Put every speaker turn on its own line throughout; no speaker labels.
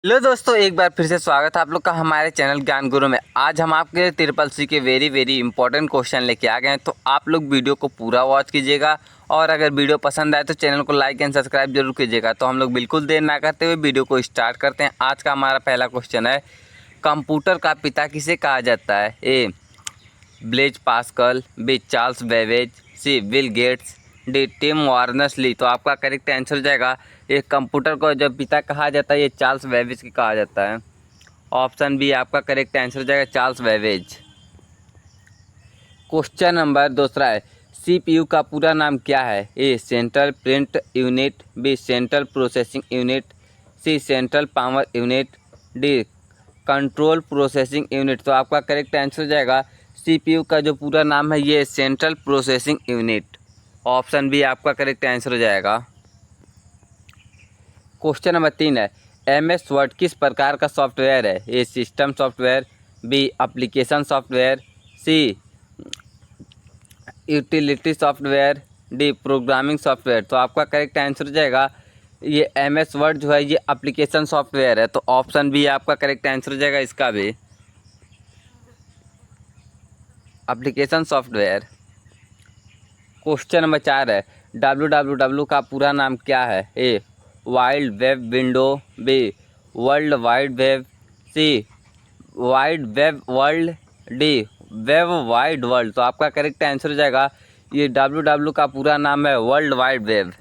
Hello दोस्तों, एक बार फिर से स्वागत है आप लोग का हमारे चैनल ज्ञान गुरु में। आज हम आपके ट्रिपल सी के वेरी इंपॉर्टेंट क्वेश्चन लेके आ गए हैं, तो आप लोग वीडियो को पूरा वॉच कीजिएगा। और अगर वीडियो पसंद आए तो चैनल को लाइक एंड सब्सक्राइब जरूर कीजिएगा। तो हम लोग बिल्कुल देर ना करते हुए वीडियो को स्टार्ट करते हैं। आज का हमारा पहला क्वेश्चन है, कंप्यूटर का पिता किसे कहा जाता है? A Blaise Pascal, B Charles Babbage, C Bill Gates, D Tim Warners Lee. तो आपका करेक्ट आंसर हो जाएगा, ये कंप्यूटर को जब पिता कहा जाता है ये चार्ल्स बेबेज की कहा जाता है। ऑप्शन बी आपका करेक्ट आंसर हो जाएगा, चार्ल्स बेबेज। क्वेश्चन नंबर दूसरा है, सीपीयू का पूरा नाम क्या है? A central print unit, B central processing unit, C central power unit, D control processing unit. तो आपका करेक्ट आंसर हो जाएगा, सीपीयू का जो पूरा नाम है ये central processing unit. Option B आपका करेक्ट आंसर हो जाएगा। क्वेश्चन नंबर 3 है, एमएस वर्ड किस प्रकार का सॉफ्टवेयर है? A system software, B application software, C utility software, D programming software. तो आपका करेक्ट आंसर हो जाएगा, ये एमएस वर्ड जो है ये एप्लीकेशन सॉफ्टवेयर है। तो ऑप्शन बी आपका करेक्ट आंसर हो जाएगा, इसका भी एप्लीकेशन सॉफ्टवेयर। क्वेश्चन नंबर 4 है, www का पूरा नाम क्या है? A wild web window, B world wide web, C wide web world, D web wide world. तो आपका करेक्ट आंसर हो जाएगा, ये www का पूरा नाम है world wide web.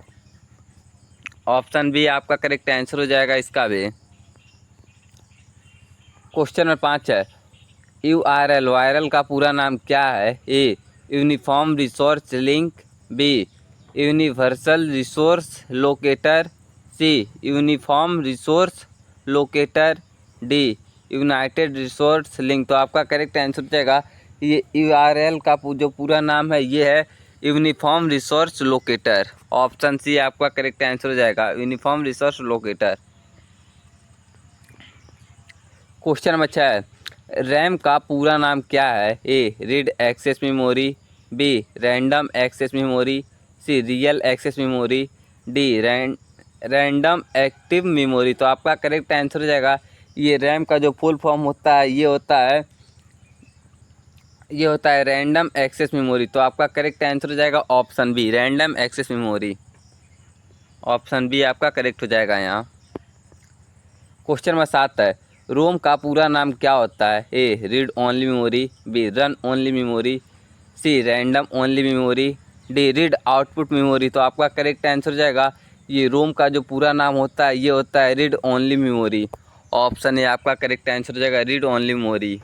Option B आपका करेक्ट आंसर हो जाएगा, इसका भी। क्वेश्चन नंबर 5 है, यूआरएल वायरल का पूरा नाम क्या है? A uniform resource link, B universal resource locator, C uniform resource locator, D united resource link. तो आपका करेक्ट आंसर हो जाएगा, ये यूआरएल का जो पूरा नाम है ये है uniform resource locator. Option C आपका करेक्ट आंसर हो जाएगा, uniform resource locator. Question number 6 है, रैम का पूरा नाम क्या है? A read access memory, B random access memory, C real access memory, D random active memory. तो आपका करेक्ट आंसर हो जाएगा, ये रैम का जो फुल फॉर्म होता है ये होता है रैंडम एक्सेस मेमोरी। तो आपका करेक्ट आंसर हो जाएगा option B, random access memory. Option B आपका करेक्ट हो जाएगा यहाँ। क्वेश्चन नंबर 7 है, रोम का पूरा नाम क्या होता है? A read only memory, B run only memory, C random only memory, D read output memory. तो आपका करेक्ट आंसर हो जाएगा, ये रोम का जो पूरा नाम होता है ये होता है read only memory. Option A आपका करेक्ट आंसर हो जाएगा, read only memory.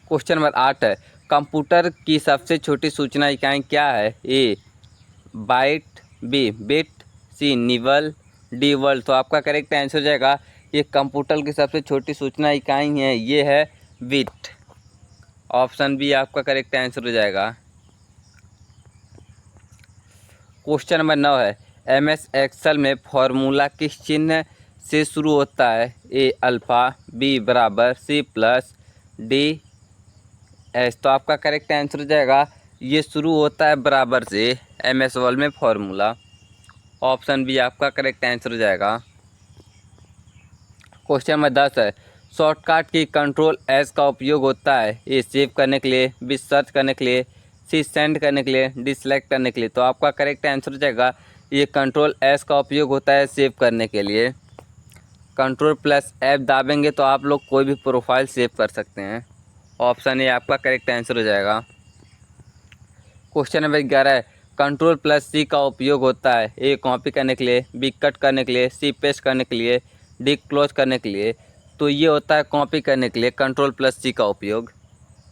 Question number 8 है, कंप्यूटर की सबसे छोटी सूचना इकाई क्या है? A byte, B bit, C nibble, D world. तो आपका करेक्ट आंसर हो जाएगा, ये कंप्यूटर की सबसे छोटी सूचना इकाई है ये है बिट। ऑप्शन बी आपका करेक्ट आंसर हो जाएगा। क्वेश्चन नंबर 9 है, एमएस एक्सेल में फॉर्मूला किस चिन्ह से शुरू होता है? ए अल्फ़ा, बी बराबर, सी प्लस, डी एस। तो आपका करेक्ट आंसर हो जाएगा, ये शुरू होता है बराबर से एमएस वर्ड में फॉर्मूला। ऑप्शन बी आपका करेक्ट आंसर हो जाएगा। क्वेश्चन नंबर 10 है, शॉर्टकट की कंट्रोल एस का उपयोग होता है? ए सेव करने के लिए, बी सर्च करने के लिए, सी सेंड करने के लिए, डी सेलेक्ट करने के लिए। तो आपका करेक्ट आंसर हो जाएगा, ये कंट्रोल एस का उपयोग होता है सेव करने के लिए। कंट्रोल प्लस एफ दाबेंगे तो आप लोग कोई भी प्रोफाइल सेव कर सकते हैं। ऑप्शन ए आपका करेक्ट आंसर हो जाएगा। क्वेश्चन नंबर 11 है, कंट्रोल प्लस सी का उपयोग होता है? ए कॉपी करने के लिए, बी कट करने के लिए, सी पेस्ट करने के लिए, डी क्लोज करने के लिए। तो ये होता है कॉपी करने के लिए कंट्रोल प्लस सी का उपयोग।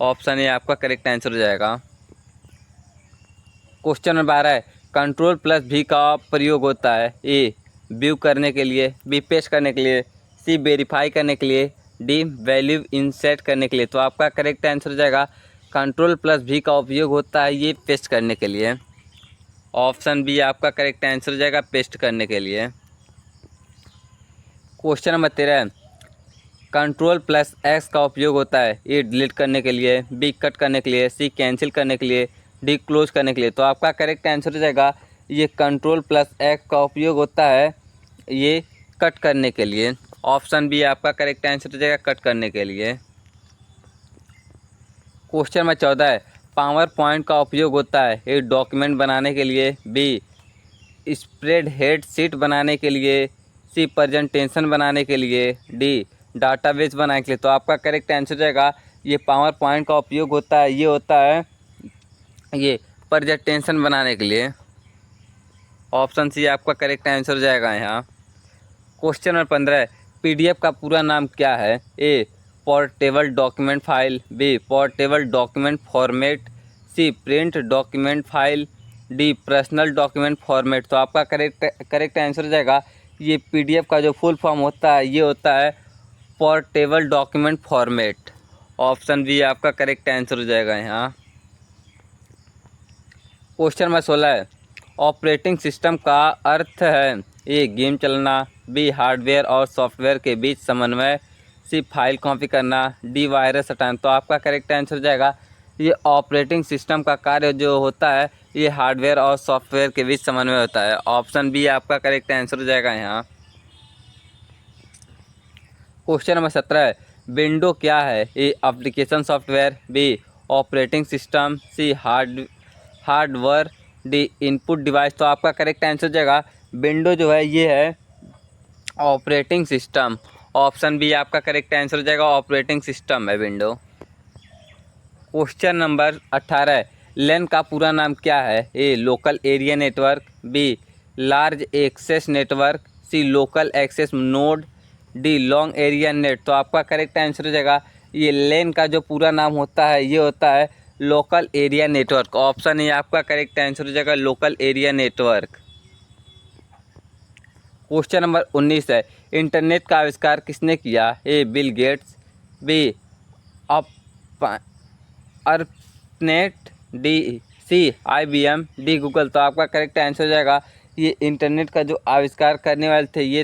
ऑप्शन ए आपका करेक्ट आंसर हो जाएगा। क्वेश्चन नंबर 12 है, कंट्रोल प्लस भी का प्रयोग होता है? ए व्यू करने के लिए, बी पेस्ट करने के लिए, सी वेरीफाई करने के लिए, डी वैल्यू इंसर्ट करने के लिए। तो आपका करेक्ट आंसर हो जाएगा, कंट्रोल प्लस भी का उपयोग होता है ये पेस्ट करने के लिए। ऑप्शन बी आपका करेक्ट आंसर हो जाएगा, पेस्ट करने के लिए। क्वेश्चन नंबर 13 है, कंट्रोल प्लस एक्स का उपयोग होता है? ए डिलीट करने के लिए, बी कट करने के लिए, सी कैंसिल करने के लिए, डी क्लोज करने के लिए। तो आपका करेक्ट आंसर हो जाएगा, ये कंट्रोल प्लस एक्स का उपयोग होता है ये कट करने के लिए। ऑप्शन बी आपका करेक्ट आंसर हो जाएगा कट करने के लिए। क्वेश्चन नंबर 14 है, पावर पॉइंट का उपयोग होता है ए डॉक्यूमेंट बनाने के लिए, बी स्प्रेड हेड शीट बनाने के लिए, सी प्रेजेंटेशन बनाने के लिए, डी डाटाबेस बनाने के लिए। तो आपका करेक्ट आंसर हो जाएगा ये पावर पॉइंट का उपयोग होता है, ये होता है ये प्रेजेंटेशन बनाने के लिए। ऑप्शन सी आपका करेक्ट आंसर हो जाएगा यहाँ। क्वेश्चन नंबर 15 है, पीडीएफ का पूरा नाम क्या है, A portable document file, B portable document format, C print document file, D personal document format. तो आपका करेक्ट आंसर हो जाएगा ये पीडीएफ का जो फुल फॉर्म होता है ये होता है portable document format. Option B आपका करेक्ट आंसर हो जाएगा यहाँ। क्वेश्चन नंबर 16 है, ऑपरेटिंग सिस्टम का अर्थ है ए गेम चलाना, बी हार्डवेयर और सॉफ्टवेयर के बीच समन्वय, सी फाइल कॉपी करना, डी वायरस हटाना। तो आपका करेक्ट आंसर हो जाएगा ये ऑपरेटिंग सिस्टम का कार्य जो होता है ये हार्डवेयर और सॉफ्टवेयर के बीच समन्वय होता है। ऑप्शन बी आपका करेक्ट आंसर हो जाएगा यहाँ। क्वेश्चन नंबर 17 है, विंडो क्या है, A application software, B operating system, C hardware, D input device. तो आपका करेक्ट आंसर हो जाएगा विंडो जो है ये है ऑपरेटिंग सिस्टम। ऑप्शन बी आपका करेक्ट आंसर हो जाएगा ऑपरेटिंग सिस्टम है विंडो। क्वेश्चन नंबर 18 है, लैन का पूरा नाम क्या है, A local area network, B large access network, C local access node, D long area net. तो आपका करेक्ट आंसर हो जाएगा ये लैन का जो पूरा नाम होता है ये होता है local area network. Option A आपका करेक्ट आंसर हो जाएगा local area network. Question number 19 है, इंटरनेट का आविष्कार किसने किया, A Bill Gates, B ARPANET, D C IBM, D Google. तो आपका करेक्ट आंसर हो जाएगा ये इंटरनेट का जो आविष्कार करने वाले थे ये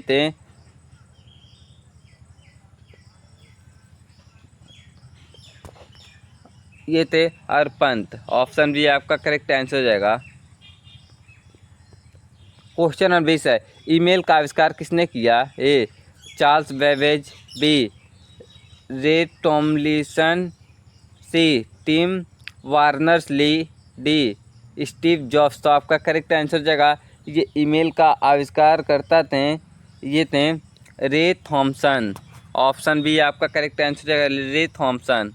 थे अर्पंत। ऑप्शन बी आपका करेक्ट आंसर हो जाएगा। क्वेश्चन नंबर 20 है, ईमेल का आविष्कार किसने किया, ए चार्ल्स बेबेज, बी रे टॉमलिसन, सी टिम वार्नर्स ली, डी स्टीव जॉब्स। तो आपका करेक्ट आंसर हो जाएगा ये ईमेल का आविष्कार करता थे ये थे रे थॉमसन। ऑप्शन बी आपका करेक्ट आंसर हो जाएगा रे थॉमसन।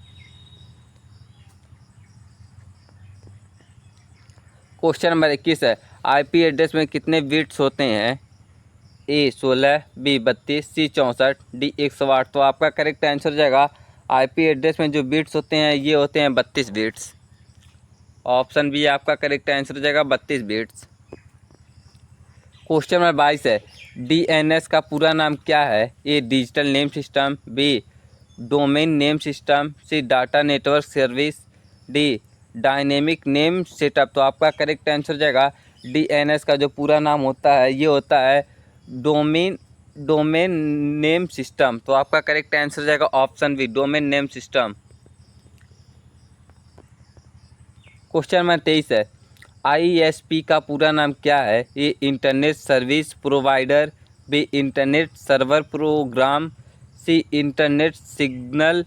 क्वेश्चन नंबर 21 है, आईपी एड्रेस में कितने बिट्स होते हैं, ए 16, बी 32, सी 64, डी 108। तो आपका करेक्ट आंसर हो जाएगा आईपी एड्रेस में जो बिट्स होते हैं ये होते हैं 32 बिट्स। ऑप्शन बी आपका करेक्ट आंसर हो जाएगा 32 बिट्स। क्वेश्चन नंबर 22 है, डीएनएस का पूरा नाम क्या है, A digital name system, B domain name system, C data network service, D dynamic name setup. तो आपका करेक्ट आंसर हो जाएगा डीएनएस का जो पूरा नाम होता है ये होता है डोमेन नेम सिस्टम। तो आपका करेक्ट आंसर हो जाएगा option B domain name system. Question number 23 है, आईएसपी का पूरा नाम क्या है, A internet service provider, B internet server program, C internet signal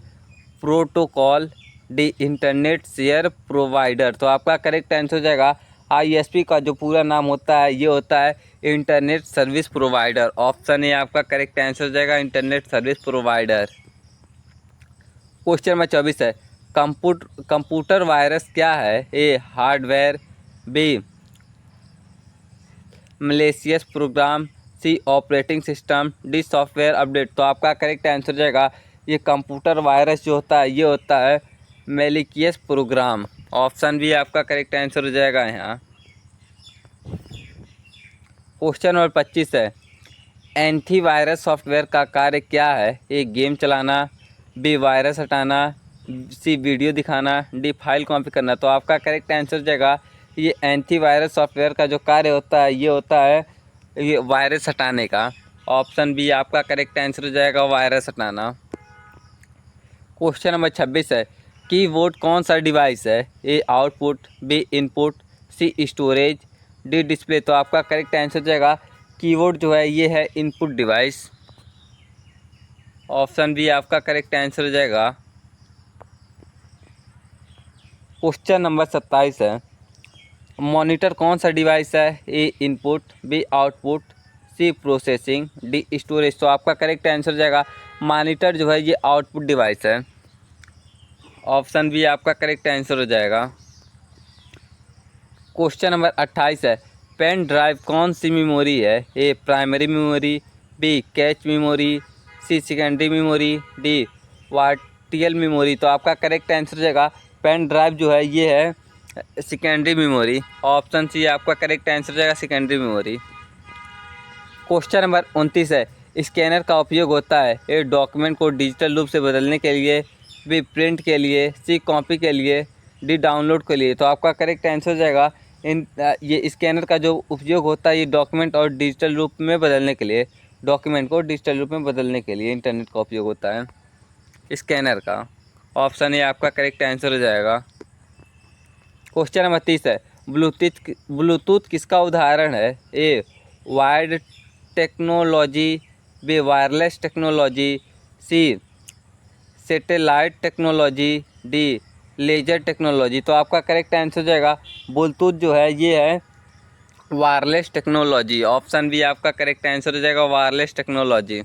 protocol, D internet share provider. तो आपका करेक्ट आंसर हो जाएगा आईएसपी का जो पूरा नाम होता है ये होता है internet service provider. Option A आपका करेक्ट आंसर हो जाएगा internet service provider. Question number 24 है, कंप्यूटर वायरस क्या है, A hardware, B malicious program, C operating system, D software update. तो आपका करेक्ट आंसर हो जाएगा ये कंप्यूटर वायरस जो होता है ये होता है मेलिशियस प्रोग्राम। ऑप्शन बी आपका करेक्ट आंसर हो जाएगा यहाँ। क्वेश्चन नंबर 25 है, एंटीवायरस सॉफ्टवेयर का कार्य क्या है, ए गेम चलाना, बी वायरस हटाना, सी वीडियो दिखाना, डी फाइल कॉपी करना। तो आपका करेक्ट आंसर हो जाएगा ये एंटीवायरस सॉफ्टवेयर का जो कार्य होता है ये होता है ये वायरस हटाने का। ऑप्शन बी आपका करेक्ट आंसर हो जाएगा वायरस हटाना। क्वेश्चन नंबर 26 है, कीबोर्ड कौन सा डिवाइस है, ए आउटपुट, बी इनपुट, सी स्टोरेज, डी डिस्प्ले। तो आपका करेक्ट आंसर हो जाएगा कीबोर्ड जो है ये है इनपुट डिवाइस। ऑप्शन बी आपका करेक्ट आंसर हो जाएगा। क्वेश्चन नंबर 27 है, मॉनिटर कौन सा डिवाइस है? ए इनपुट, बी आउटपुट, सी प्रोसेसिंग, डी स्टोरेज। तो आपका करेक्ट आंसर हो जाएगा मॉनिटर जो है ये आउटपुट डिवाइस है। ऑप्शन बी आपका करेक्ट आंसर हो जाएगा। क्वेश्चन नंबर 28 है, पेन ड्राइव कौन सी मेमोरी है? A primary memory, B cache memory, C secondary memory, D vertical memory. तो आपका करेक्ट आंसर हो जाएगा पेन ड्राइव जो है ये है सेकेंडरी मेमोरी। ऑप्शन सी आपका करेक्ट आंसर हो जाएगा सेकेंडरी मेमोरी। क्वेश्चन नंबर 29 है, स्कैनर का उपयोग होता है ए डॉक्यूमेंट को डिजिटल रूप से बदलने के लिए, बी प्रिंट के लिए, सी कॉपी के लिए, डी डाउनलोड के लिए। तो आपका करेक्ट आंसर हो जाएगा ये स्कैनर का जो उपयोग होता है ये डॉक्यूमेंट और डिजिटल रूप में बदलने के लिए, डॉक्यूमेंट को डिजिटल रूप में बदलने के लिए इंटरनेट का उपयोग होता है स्कैनर का। ऑप्शन ए आपका करेक्ट आंसर हो जाएगा। क्वेश्चन नंबर 30 है, ब्लूटूथ किसका उदाहरण है? A wired technology, B wireless technology, C satellite technology, D laser technology. तो आपका करेक्ट आंसर हो जाएगा ब्लूटूथ जो है ये है वायरलेस टेक्नोलॉजी। ऑप्शन बी आपका करेक्ट आंसर हो जाएगा वायरलेस टेक्नोलॉजी।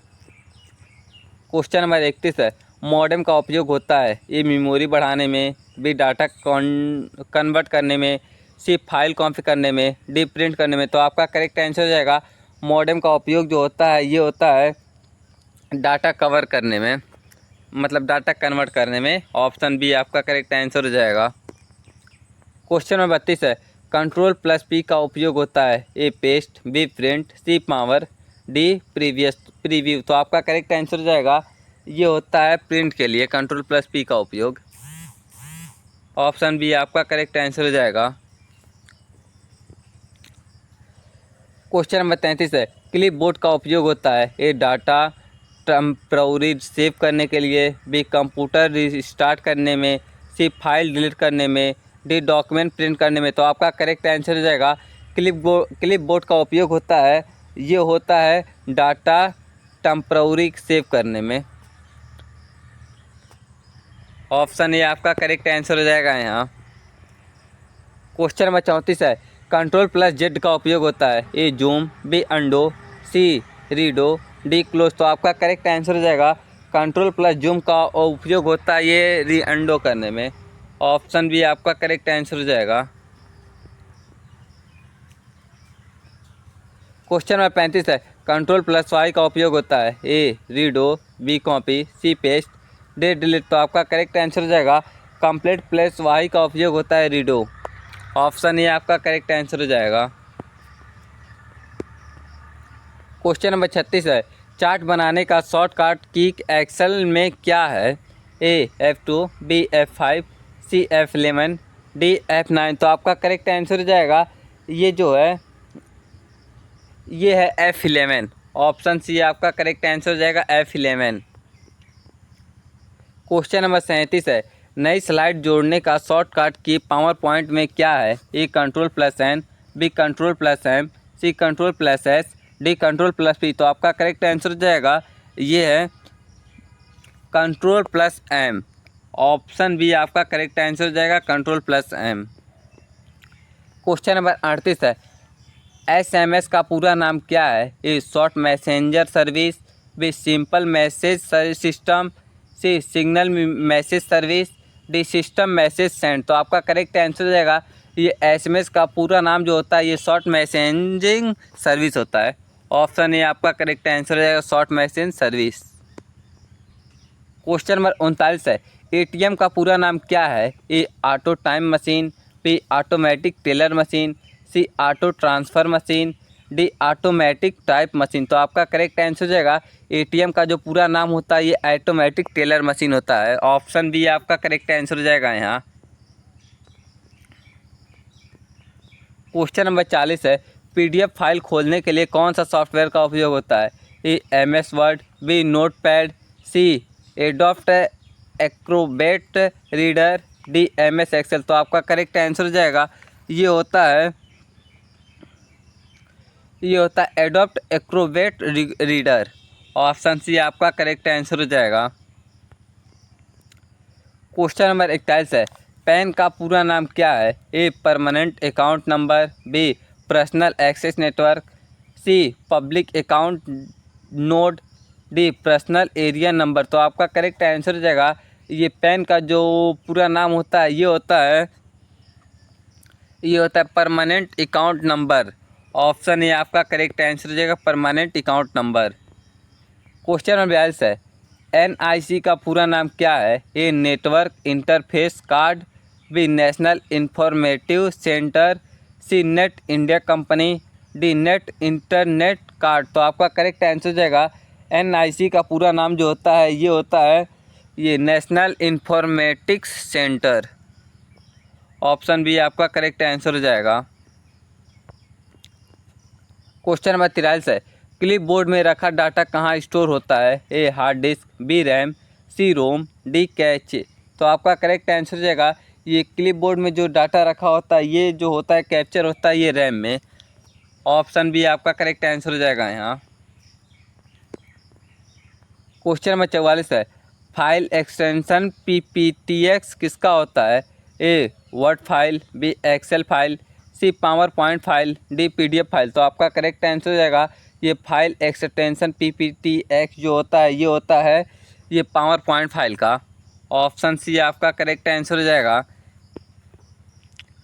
क्वेश्चन नंबर 31 है, मॉडेम का उपयोग होता है ए मेमोरी बढ़ाने में, बी डाटा कन्वर्ट करने में, सी फाइल कॉपी करने में, डी प्रिंट करने में। तो आपका करेक्ट आंसर हो जाएगा मॉडेम का उपयोग जो होता है ये होता है डाटा कवर करने में, मतलब डाटा कन्वर्ट करने में। ऑप्शन बी आपका करेक्ट आंसर हो जाएगा। क्वेश्चन नंबर 32 है, कंट्रोल प्लस पी का उपयोग होता है ए पेस्ट, बी प्रिंट, सी पावर, डी प्रीव्यू। तो आपका करेक्ट आंसर हो जाएगा ये होता है प्रिंट के लिए कंट्रोल प्लस पी का उपयोग। ऑप्शन बी आपका करेक्ट आंसर हो जाएगा। क्वेश्चन नंबर 33 है, क्लिप बोर्ड का उपयोग होता है ए डाटा टेम्पररी सेव करने के लिए, बी कंप्यूटर रिस्टार्ट करने में, सी फाइल डिलीट करने में, डी डॉक्यूमेंट प्रिंट करने में। तो आपका करेक्ट आंसर हो जाएगा क्लिप बोर्ड का उपयोग होता है ये होता है डाटा टेम्पररी सेव करने में। ऑप्शन ए आपका करेक्ट आंसर हो जाएगा यहाँ। क्वेश्चन नंबर 34 है, कंट्रोल प्लस जेड का उपयोग होता है ए जूम, बी अंडो, सी रीडो, डी क्लोज। तो आपका करेक्ट आंसर हो जाएगा कंट्रोल प्लस जूम का उपयोग होता है ये री अंडो करने में। ऑप्शन बी आपका करेक्ट आंसर हो जाएगा। क्वेश्चन नंबर 35 है, कंट्रोल प्लस वाई का उपयोग होता है ए रीडो, बी कॉपी, सी पेस्ट, डी डिलीट। तो आपका करेक्ट आंसर हो जाएगा कंप्लीट प्लस वाई का उपयोग होता है रीडो। ऑप्शन ए आपका करेक्ट आंसर हो जाएगा। क्वेश्चन नंबर 36 है, चार्ट बनाने का शॉर्टकट की एक्सेल में क्या है? ए F2, बी F5, सी F11, डी F9। तो आपका करेक्ट आंसर हो जाएगा ये जो है ये है F11। ऑप्शन सी आपका करेक्ट आंसर हो जाएगा F11। क्वेश्चन नंबर 37 है, नई स्लाइड जोड़ने का शॉर्टकट की पावर पॉइंट में क्या है? A control plus N, B control plus M, C control plus S, D control plus P. तो आपका करेक्ट आंसर हो जाएगा ये है control plus M. Option B आपका करेक्ट आंसर हो जाएगा control plus M. Question number 38 है, SMS का पूरा नाम क्या है? A short messenger service, B simple message system, C signal message service, D system message send. तो आपका करेक्ट आंसर हो जाएगा ये SMS का पूरा नाम जो होता है ये शॉर्ट मैसेजिंग सर्विस होता है। ऑप्शन ए आपका करेक्ट आंसर हो जाएगा short message service. Question number 39 है, ATM का पूरा नाम क्या है? A auto time machine, B automatic teller machine, C auto transfer machine, D automatic type machine. तो आपका करेक्ट आंसर हो जाएगा ATM का जो पूरा नाम होता है ये ऑटोमेटिक टेलर मशीन होता है। ऑप्शन बी आपका करेक्ट आंसर हो जाएगा यहाँ। क्वेश्चन नंबर 40 है, PDF फाइल खोलने के लिए कौन सा सॉफ्टवेयर का उपयोग होता है? A MS Word, B Notepad, C Adobe Acrobat Reader, D MS Excel. तो आपका करेक्ट आंसर हो जाएगा ये होता है ये होता है adopt Acrobat Reader. Option C आपका करेक्ट आंसर हो जाएगा। क्वेश्चन नंबर 41 है, पैन का पूरा नाम क्या है? A permanent account number, B personal access network, C public account node, D personal area number. तो आपका करेक्ट आंसर हो जाएगा, ये पैन का जो पूरा नाम होता है ये होता है permanent account number. Option A आपका करेक्ट आंसर हो जाएगा, permanent account number. Question number 42 है, एनआईसी का पूरा नाम क्या है? A network interface card, B national informative centre, C net India company, D net internet card. तो आपका करेक्ट आंसर हो जाएगा, एनआईसी का पूरा नाम जो होता है ये national informatics centre. Option B आपका करेक्ट आंसर हो जाएगा। क्वेश्चन नंबर 43 है, क्लिप बोर्ड में रखा डाटा कहाँ स्टोर होता है? A hard disk, B RAM, C ROM, D cache. तो आपका करेक्ट आंसर हो जाएगा, ये क्लिप बोर्ड में जो डाटा रखा होता है ये जो होता है कैप्चर होता है ये रैम में। ऑप्शन बी आपका करेक्ट आंसर हो जाएगा यहाँ। क्वेश्चन नंबर 44 है, फाइल एक्सटेंशन पीपीटीएक्स किसका होता है? A Word file, B Excel file, C PowerPoint file, D PDF file. तो आपका करेक्ट आंसर हो जाएगा, ये फाइल एक्सटेंशन पीपीटीएक्स जो होता है ये पावर पॉइंट फाइल का। ऑप्शन सी आपका करेक्ट आंसर हो जाएगा।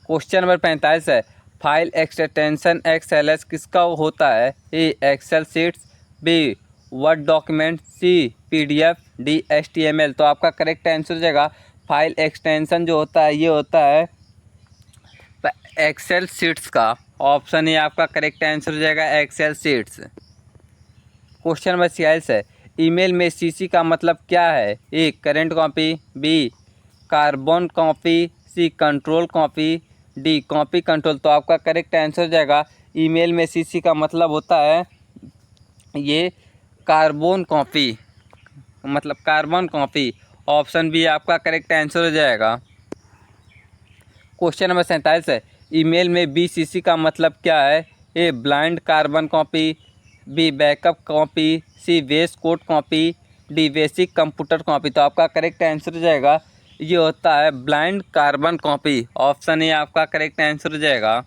क्वेश्चन नंबर 45 है, फाइल एक्सटेंशन एक्सएलएस किसका होता है? A Excel sheets, B Word document, C PDF, D HTML. तो आपका करेक्ट आंसर हो जाएगा, फाइल एक्सटेंशन जो होता है ये होता है एक्सेल सीट्स का। ऑप्शन ए आपका करेक्ट आंसर हो जाएगा, एक्सेल सीट्स। क्वेश्चन नंबर 46 है, ईमेल में सीसी का मतलब क्या है? A current copy, B carbon copy, C control copy, D copy control. तो आपका करेक्ट आंसर हो जाएगा, ईमेल में सीसी का मतलब होता है ये कार्बन कॉपी, मतलब कार्बन कॉपी। ऑप्शन बी आपका करेक्ट आंसर हो जाएगा। क्वेश्चन नंबर 47 है, ईमेल में बीसीसी का मतलब क्या है? A blind carbon copy, B backup copy, C base code copy, D basic computer copy. तो आपका करेक्ट आंसर हो जाएगा, ये होता है blind carbon copy. Option A आपका करेक्ट आंसर हो जाएगा।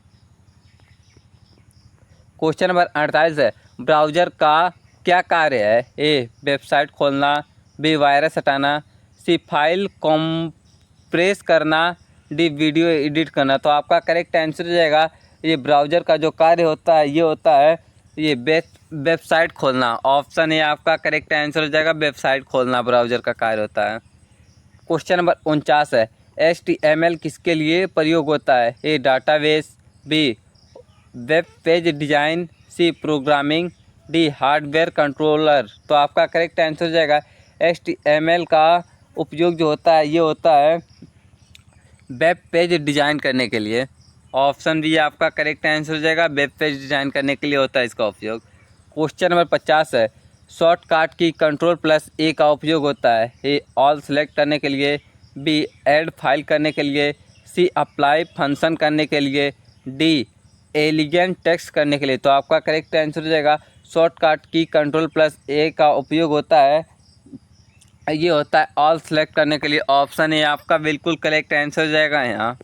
क्वेश्चन नंबर 48 है, ब्राउज़र का क्या कार्य है? ए वेबसाइट खोलना, बी वायरस हटाना, सी फाइल कॉम्प्रेस करना, डी वीडियो एडिट करना। तो आपका करेक्ट आंसर हो जाएगा, ये ब्राउज़र का जो कार्य होता है ये होता है ये वेबसाइट खोलना। ऑप्शन ए आपका करेक्ट आंसर हो जाएगा, वेबसाइट खोलना ब्राउज़र का कार्य होता है। क्वेश्चन नंबर 49 है, HTML किसके लिए प्रयोग होता है? A database, B web page design, C programming, D hardware controller. तो आपका करेक्ट आंसर हो जाएगा, HTML का उपयोग जो होता है ये होता है वेब पेज डिज़ाइन करने के लिए। ऑप्शन बी आपका करेक्ट आंसर हो जाएगा, वेब पेज डिज़ाइन करने के लिए होता है इसका उपयोग। क्वेश्चन नंबर 50 है, शॉर्टकट की कंट्रोल+A का उपयोग होता है? ए ऑल सेलेक्ट करने के लिए, बी ऐड फाइल करने के लिए, सी अप्लाई फंक्शन करने के लिए, डी एलिगेंट टेक्स्ट करने के लिए। तो आपका करेक्ट आंसर हो जाएगा, शॉर्टकट की कंट्रोल+A का उपयोग होता है ये होता है ऑल सेलेक्ट करने के लिए। ऑप्शन ए आपका बिल्कुल करेक्ट आंसर हो जाएगा यहाँ।